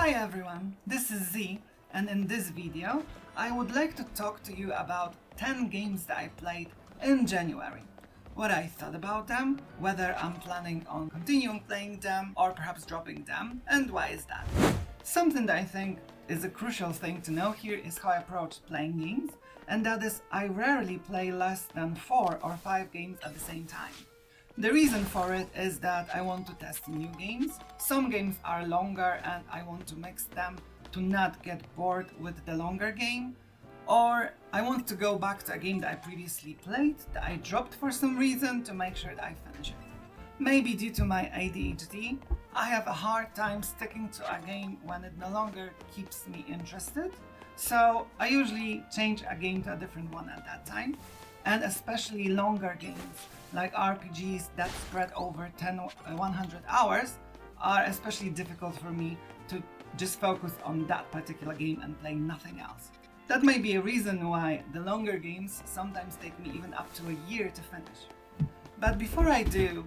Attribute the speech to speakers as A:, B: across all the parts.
A: Hi everyone, this is Z, and in this video I would like to talk to you about 10 games that I played in January. What I thought about them, whether I'm planning on continuing playing them or perhaps dropping them, and why is that? Something that I think is a crucial thing to know here is how I approach playing games, and that is I rarely play less than 4 or 5 games at the same time. The reason for it is that I want to test new games. Some games are longer and I want to mix them to not get bored with the longer game. Or I want to go back to a game that I previously played, that I dropped for some reason, to make sure that I finish it. Maybe due to my ADHD, I have a hard time sticking to a game when it no longer keeps me interested. So I usually change a game to a different one at that time. And especially longer games like RPGs that spread over 100 hours are especially difficult for me to just focus on that particular game and play nothing else. That may be a reason why the longer games sometimes take me even up to a year to finish. But before I do,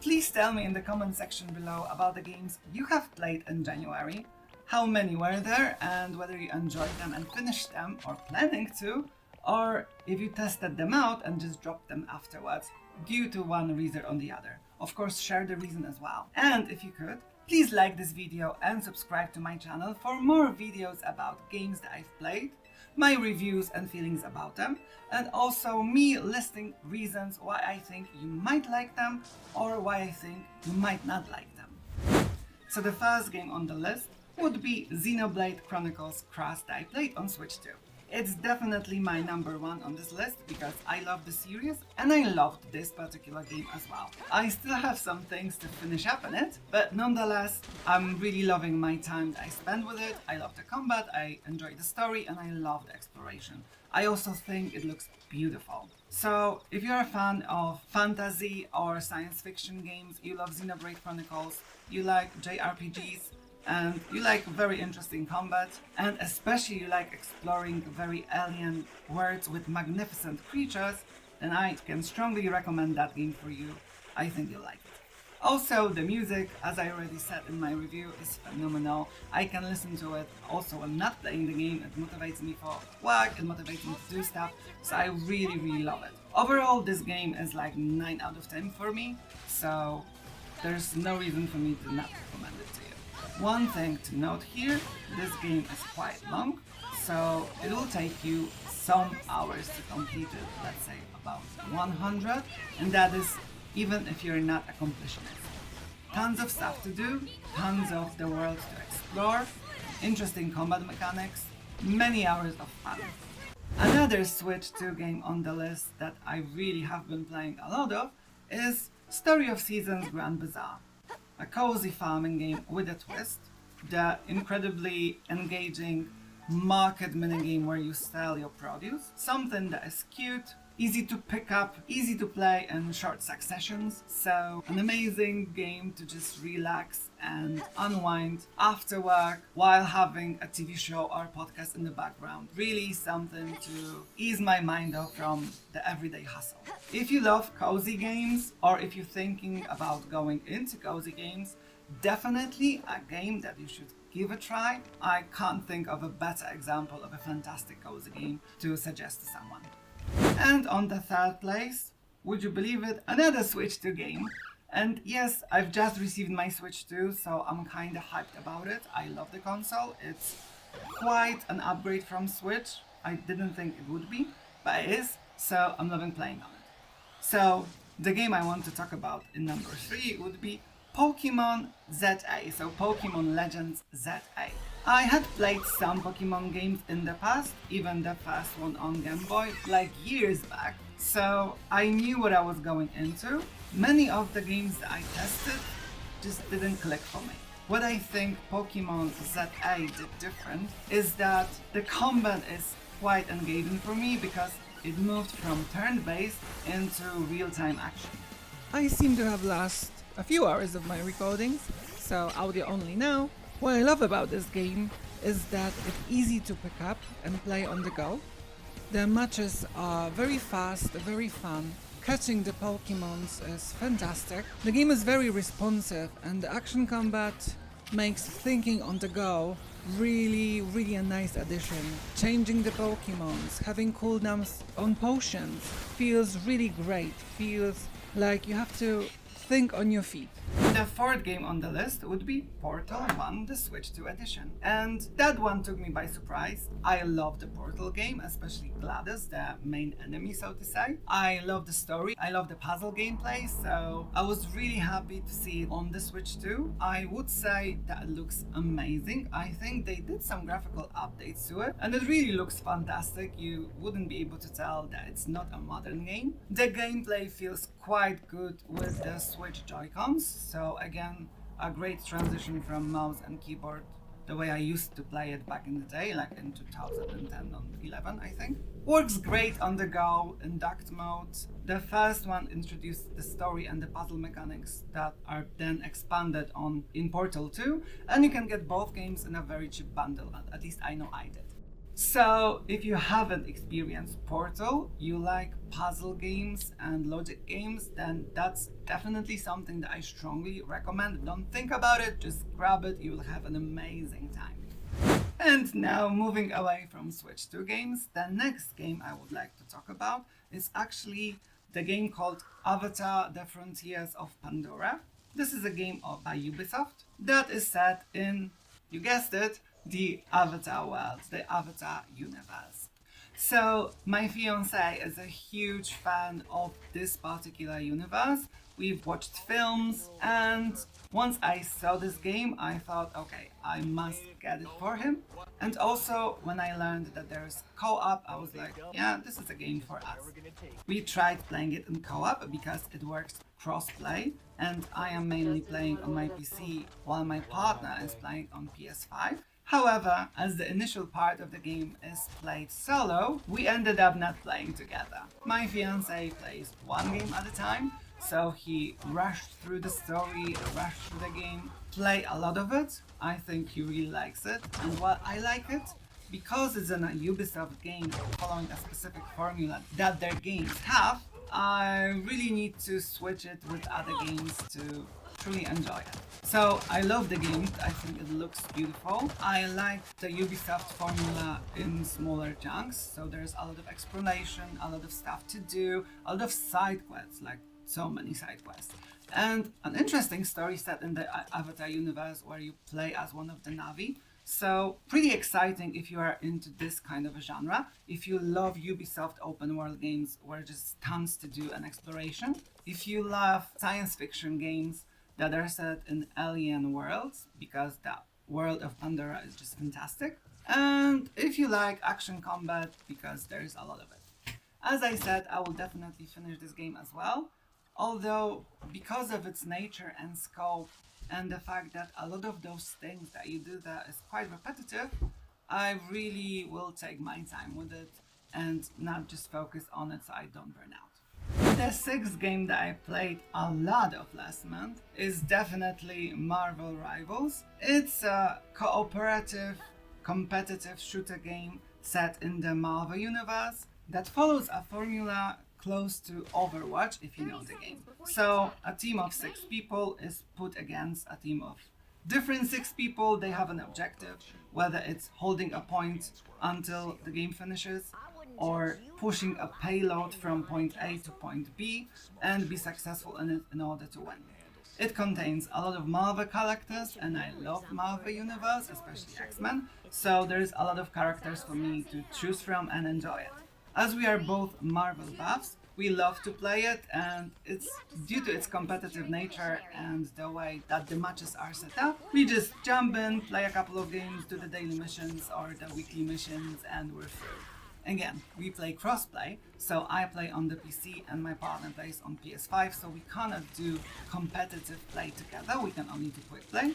A: please tell me in the comment section below about the games you have played in January, how many were there, and whether you enjoyed them and finished them or planning to, or if you tested them out and just dropped them afterwards due to one reason or the other. Of course, share the reason as well. And if you could, please like this video and subscribe to my channel for more videos about games that I've played, my reviews and feelings about them, and also me listing reasons why I think you might like them or why I think you might not like them. So the first game on the list would be Xenoblade Chronicles Cross that I played on Switch 2. It's definitely my number one on this list because I love the series and I loved this particular game as well. I still have some things to finish up in it, but nonetheless, I'm really loving my time that I spend with it. I love the combat, I enjoy the story, and I love the exploration. I also think it looks beautiful. So if you're a fan of fantasy or science fiction games, you love Xenoblade Chronicles, you like JRPGs, and you like very interesting combat, and especially you like exploring very alien worlds with magnificent creatures, then I can strongly recommend that game for you. I think you'll like it. Also, the music, as I already said in my review, is phenomenal. I can listen to it also when not playing the game. It motivates me for work, it motivates me to do stuff, so I really love it. Overall, this game is like 9 out of 10 for me, so there's no reason for me to not recommend it to you. One thing to note here, this game is quite long, so it will take you some hours to complete it, let's say about 100, and that is even if you're not a completionist. Tons of stuff to do, tons of the world to explore, interesting combat mechanics, many hours of fun. Another Switch 2 game on the list that I really have been playing a lot of is Story of Seasons Grand Bazaar. A cozy farming game with a twist, the incredibly engaging market minigame where you sell your produce, something that is cute, easy to pick up, easy to play in short successions, so an amazing game to just relax and unwind after work while having a TV show or podcast in the background. Really something to ease my mind off from the everyday hustle. If you love cozy games, or if you're thinking about going into cozy games, definitely a game that you should give a try. I can't think of a better example of a fantastic cozy game to suggest to someone. And on the third place, would you believe it, another Switch 2 game. And yes, I've just received my Switch 2, so I'm kinda hyped about it. I love the console, it's quite an upgrade from Switch. I didn't think it would be, but it is, so I'm loving playing on it. So the game I want to talk about in number 3 would be Pokemon ZA, so Pokemon Legends ZA. I had played some Pokemon games in the past, even the first one on Game Boy, like years back, so I knew what I was going into. Many of the games that I tested just didn't click for me. What I think Pokemon ZA did different is that the combat is quite engaging for me because it moved from turn-based into real-time action. I seem to have lost a few hours of my recordings, so audio only now. What I love about this game is that it's easy to pick up and play on the go. The matches are very fast, very fun. Catching the Pokemons is fantastic. The game is very responsive and the action combat makes thinking on the go really a nice addition. Changing the Pokemons, having cooldowns on potions feels really great, feels like you have to think on your feet. The fourth game on the list would be Portal 1, the Switch 2 edition. And that one took me by surprise. I love the Portal game, especially Gladys, the main enemy, so to say. I love the story, I love the puzzle gameplay, so I was really happy to see it on the Switch 2. I would say that it looks amazing. I think they did some graphical updates to it, and it really looks fantastic. You wouldn't be able to tell that it's not a modern game. The gameplay feels quite good with the Switch Joy-Cons, so again, a great transition from mouse and keyboard the way I used to play it back in the day, like in 2010 or 11, I think. Works great on the go in docked mode. The first one introduced the story and the puzzle mechanics that are then expanded on in Portal 2, and you can get both games in a very cheap bundle, at least I know I did. So, if you haven't experienced Portal, you like puzzle games and logic games, then that's definitely something that I strongly recommend. Don't think about it, just grab it, you will have an amazing time. And now, moving away from Switch 2 games, the next game I would like to talk about is actually the game called Avatar: The Frontiers of Pandora. This is a game by Ubisoft that is set in, you guessed it, the Avatar world, the Avatar universe. So my fiance is a huge fan of this particular universe. We've watched films, and once I saw this game, I thought, okay, I must get it for him. And also, when I learned that there's co-op, I was like, yeah, this is a game for us. We tried playing it in co-op because it works cross-play, and I am mainly playing on my PC while my partner is playing on PS5. However, as the initial part of the game is played solo, we ended up not playing together. My fiance plays one game at a time, so he rushed through the story, rushed through the game, play a lot of it. I think he really likes it, and while I like it, because it's a Ubisoft game following a specific formula that their games have, I really need to switch it with other games to truly enjoy it. So I love the game, I think it looks beautiful. I like the Ubisoft formula in smaller chunks, so there's a lot of exploration, a lot of stuff to do, a lot of side quests, like so many side quests. And an interesting story set in the Avatar universe where you play as one of the Na'vi. So pretty exciting if you are into this kind of a genre. If you love Ubisoft open world games where just tons to do and exploration. If you love science fiction games that are set in alien worlds, because the world of Pandora is just fantastic. And if you like action combat, because there's a lot of it. As I said, I will definitely finish this game as well. Although, because of its nature and scope, and the fact that a lot of those things that you do there is quite repetitive, I really will take my time with it and not just focus on it so I don't burn out. The sixth game that I played a lot of last month is definitely Marvel Rivals. It's a cooperative, competitive shooter game set in the Marvel universe that follows a formula close to Overwatch, if you know the game. So a team of 6 people is put against a team of different 6 people. They have an objective, whether it's holding a point until the game finishes, or pushing a payload from point A to point B and be successful in it in order to win. It contains a lot of Marvel characters, and I love Marvel Universe, especially X-Men, so there's a lot of characters for me to choose from and enjoy it. As we are both Marvel buffs, we love to play it, and it's due to its competitive nature and the way that the matches are set up. We just jump in, play a couple of games, do the daily missions or the weekly missions, and we're through. Again, we play crossplay, so I play on the PC and my partner plays on PS5, so we cannot do competitive play together, we can only do quick play.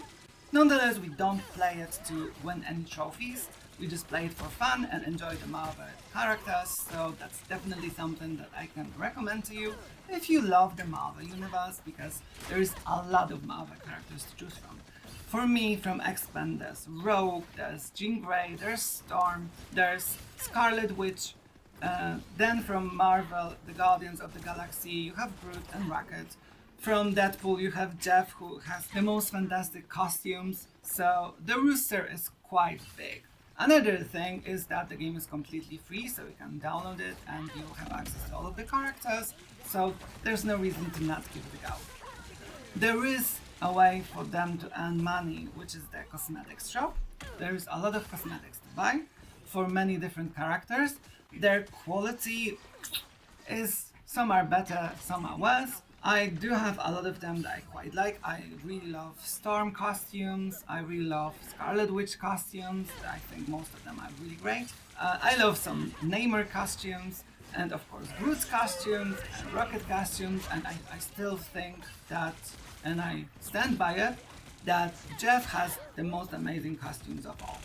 A: Nonetheless, we don't play it to win any trophies, we just play it for fun and enjoy the Marvel characters, so that's definitely something that I can recommend to you if you love the Marvel universe, because there is a lot of Marvel characters to choose from. For me, from X-Men, there's Rogue, there's Jean Grey, there's Storm, there's Scarlet Witch. Then from Marvel, the Guardians of the Galaxy, you have Groot and Rocket. From Deadpool, you have Jeff, who has the most fantastic costumes, so the roster is quite big. Another thing is that the game is completely free, so you can download it and you'll have access to all of the characters, so there's no reason to not give it a go. There is a way for them to earn money, which is the cosmetics shop. There is a lot of cosmetics to buy for many different characters. Their quality is, some are better, some are worse. I do have a lot of them that I quite like. I really love Storm costumes. I really love Scarlet Witch costumes. I think most of them are really great. I love some Namor costumes, and of course Groot costumes and Rocket costumes. And I still think that, and I stand by it, that Jeff has the most amazing costumes of all.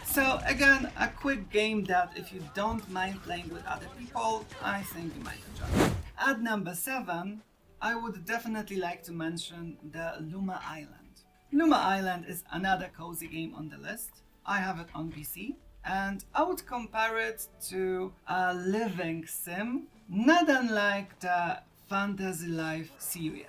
A: So again, a quick game that if you don't mind playing with other people, I think you might enjoy. At number 7, I would definitely like to mention the Luma Island. Luma Island is another cozy game on the list. I have it on PC, and I would compare it to a living sim, not unlike the Fantasy Life series.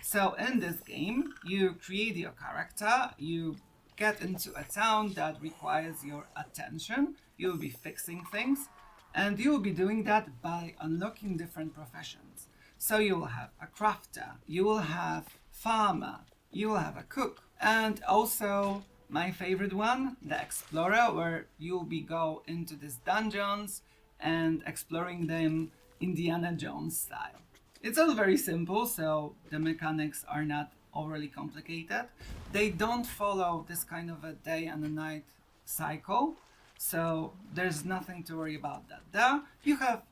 A: So in this game, you create your character, you get into a town that requires your attention, you'll be fixing things, and you'll be doing that by unlocking different professions. So you will have a crafter, you will have farmer, you will have a cook, and also my favorite one, the explorer, where you'll be go into these dungeons and exploring them Indiana Jones style. It's all very simple, so the mechanics are not overly complicated. They don't follow this kind of a day and a night cycle, so there's nothing to worry about that. There you have,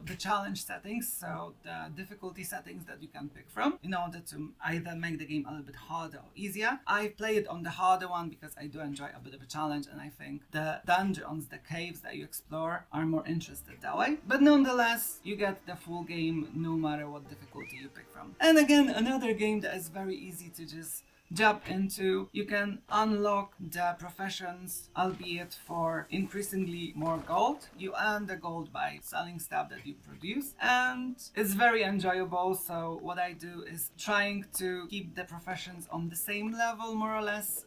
A: the challenge settings, so the difficulty settings that you can pick from in order to either make the game a little bit harder or easier. I play it on the harder one because I do enjoy a bit of a challenge, and I think the dungeons, the caves that you explore are more interested that way. But nonetheless, you get the full game no matter what difficulty you pick from. And again, another game that is very easy to just jump into. You can unlock the professions, albeit for increasingly more gold. You earn the gold by selling stuff that you produce, and it's very enjoyable. So what I do is trying to keep the professions on the same level, more or less.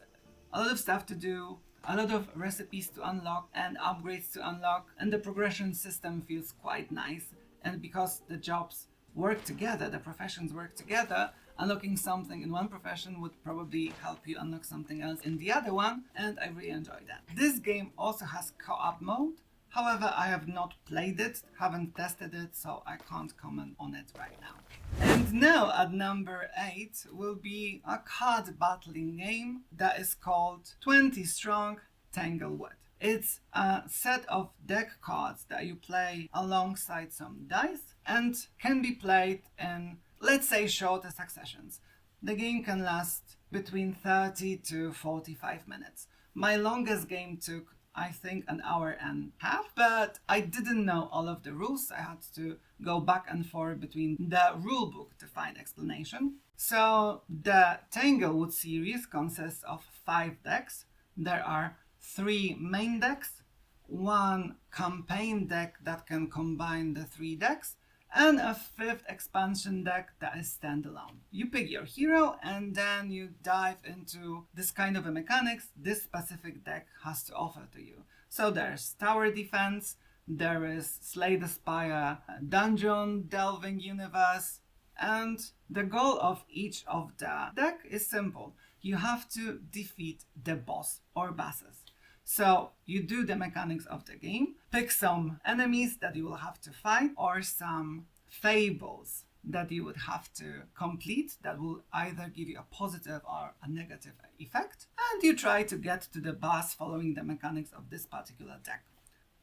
A: A lot of stuff to do, a lot of recipes to unlock and upgrades to unlock, and the progression system feels quite nice. And because the jobs work together, the professions work together, unlocking something in one profession would probably help you unlock something else in the other one, and I really enjoy that. This game also has co-op mode. However, I have not played it, haven't tested it, so I can't comment on it right now. And now at number 8 will be a card battling game that is called 20 Strong Tanglewood. It's a set of deck cards that you play alongside some dice and can be played in, let's say, shorter successions. The game can last between 30 to 45 minutes. My longest game took, I think, an hour and a half, but I didn't know all of the rules. I had to go back and forth between the rulebook to find explanation. So the Tanglewood series consists of 5 decks. There are 3 main decks, 1 campaign deck that can combine the 3 decks, and a 5th expansion deck that is standalone. You pick your hero and then you dive into this kind of a mechanics this specific deck has to offer to you. So there's tower defense, there is Slay the Spire, dungeon delving universe, and the goal of each of the deck is simple. You have to defeat the boss or bosses. So you do the mechanics of the game, pick some enemies that you will have to fight, or some fables that you would have to complete that will either give you a positive or a negative effect, and you try to get to the boss following the mechanics of this particular deck.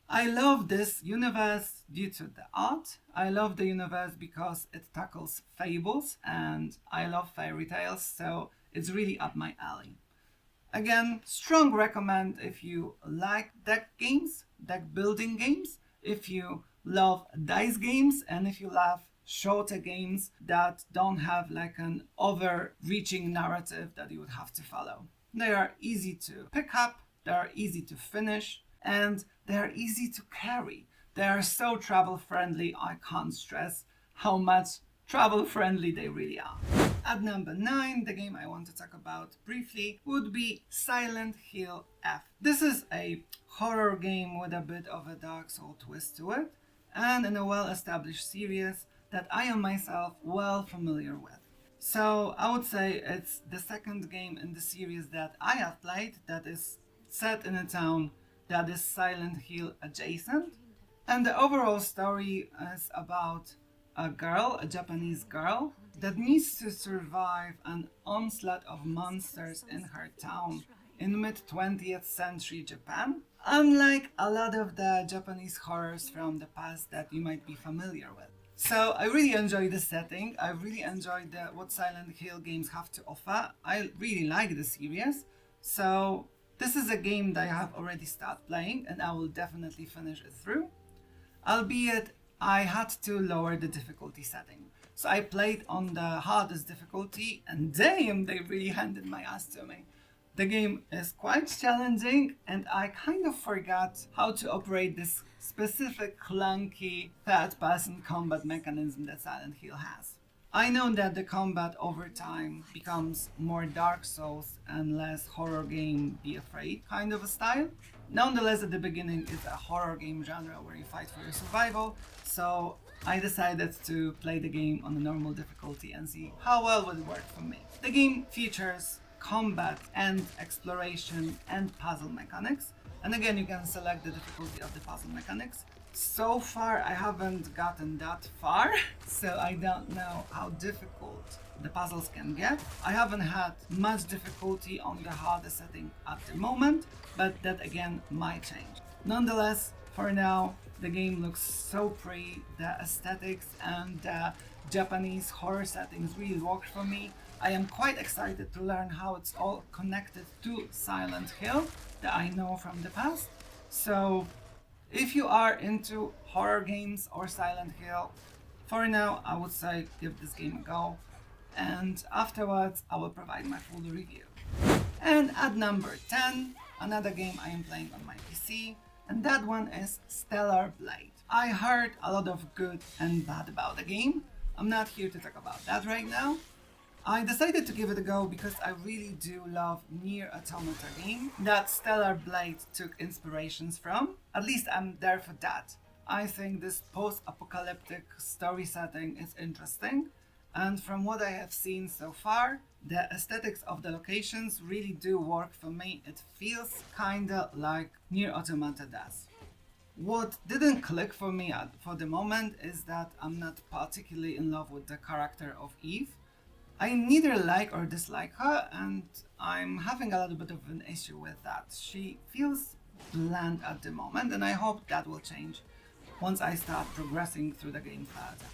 A: I love this universe due to the art. I love the universe because it tackles fables, and I love fairy tales, so it's really up my alley. Again, strong recommend if you like deck games, deck building games, if you love dice games, and if you love shorter games that don't have like an overreaching narrative that you would have to follow. They are easy to pick up, they are easy to finish, and they are easy to carry. They are so travel friendly, I can't stress how much travel friendly they really are. At number 9, the game I want to talk about briefly would be Silent Hill F. This is a horror game with a bit of a Dark Soul twist to it, and in a well-established series that I am myself well familiar with. So I would say it's the second game in the series that I have played that is set in a town that is Silent Hill adjacent. And the overall story is about a girl, a Japanese girl, that needs to survive an onslaught of monsters in her town in mid-20th century Japan, unlike a lot of the Japanese horrors from the past that you might be familiar with. So I really enjoy the setting, I really enjoy what Silent Hill games have to offer. I really like the series, so this is a game that I have already started playing and I will definitely finish it through. Albeit I had to lower the difficulty setting. So I played on the hardest difficulty and damn, they really handed my ass to me. The game is quite challenging and I kind of forgot how to operate this specific clunky third-person combat mechanism that Silent Hill has. I know that the combat over time becomes more Dark Souls and less horror game Be Afraid kind of a style. Nonetheless, at the beginning it's a horror game genre where you fight for your survival, so I decided to play the game on a normal difficulty and see how well would it work for me. The game features combat and exploration and puzzle mechanics, and again you can select the difficulty of the puzzle mechanics. So far I haven't gotten that far, so I don't know how difficult the puzzles can get. I haven't had much difficulty on the hardest setting at the moment, but that again might change. Nonetheless, for now, the game looks so pretty, the aesthetics and the Japanese horror settings really work for me. I am quite excited to learn how it's all connected to Silent Hill that I know from the past. So if you are into horror games or Silent Hill, for now I would say give this game a go, and afterwards I will provide my full review. And at number 10, another game I am playing on my PC, and that one is Stellar Blade. I heard a lot of good and bad about the game. I'm not here to talk about that right now. I decided to give it a go because I really do love Nier Automata game that Stellar Blade took inspirations from. At least I'm there for that. I think this post-apocalyptic story setting is interesting, and from what I have seen so far, the aesthetics of the locations really do work for me. It feels kinda like Nier Automata does. What didn't click for me for the moment is that I'm not particularly in love with the character of Eve. I neither like or dislike her, and I'm having a little bit of an issue with that. She feels bland at the moment, and I hope that will change once I start progressing through the game further.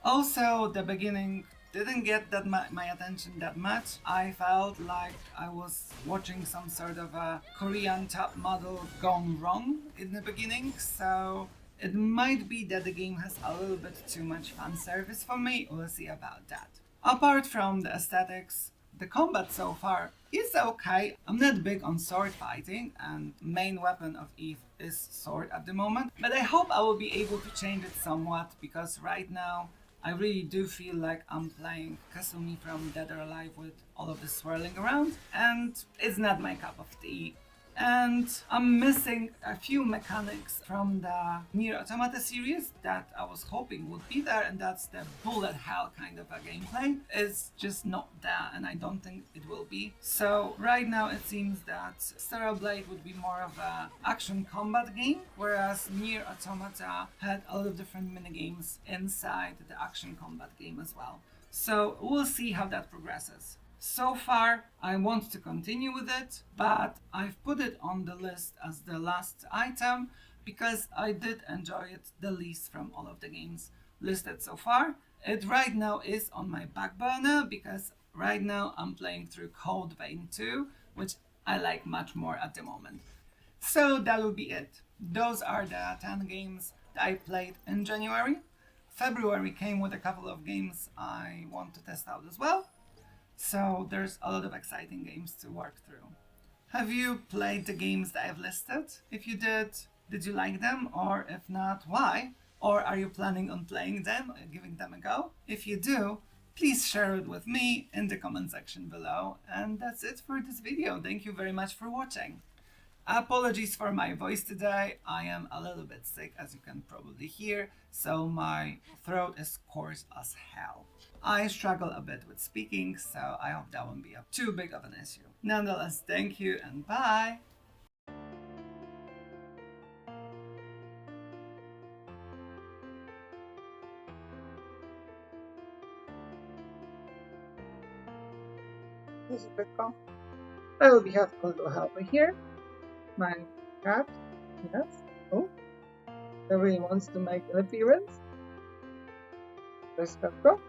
A: Also, the beginning didn't get my attention that much. I felt like I was watching some sort of a Korean top model gone wrong in the beginning, so it might be that the game has a little bit too much fan service for me. We'll see about that. Apart from the aesthetics, the combat so far is okay. I'm not big on sword fighting, and main weapon of Eve is sword at the moment, but I hope I will be able to change it somewhat, because right now I really do feel like I'm playing Kasumi from Dead or Alive with all of the swirling around, and it's not my cup of tea. And I'm missing a few mechanics from the Nier Automata series that I was hoping would be there, and that's the bullet hell kind of a gameplay. It's just not there, and I don't think it will be. So right now it seems that Stellar Blade would be more of a action combat game, whereas Nier Automata had a lot of different minigames inside the action combat game as well. So we'll see how that progresses. So far, I want to continue with it, but I've put it on the list as the last item because I did enjoy it the least from all of the games listed so far. It right now is on my back burner because right now I'm playing through Code Vein 2, which I like much more at the moment. So that will be it. Those are the 10 games that I played in January. February came with a couple of games I want to test out as well. So there's a lot of exciting games to work through. Have you played the games that I've listed? If you did you like them? Or if not, why? Or are you planning on playing them, giving them a go? If you do, please share it with me in the comment section below. And that's it for this video. Thank you very much for watching. Apologies for my voice today. I am a little bit sick, as you can probably hear, so my throat is coarse as hell. I struggle a bit with speaking, so I hope that won't be too big of an issue. Nonetheless, thank you and bye! This is the car. I will be have a little helper here. My cat, yes. Oh, nobody wants to make an appearance. Let's go.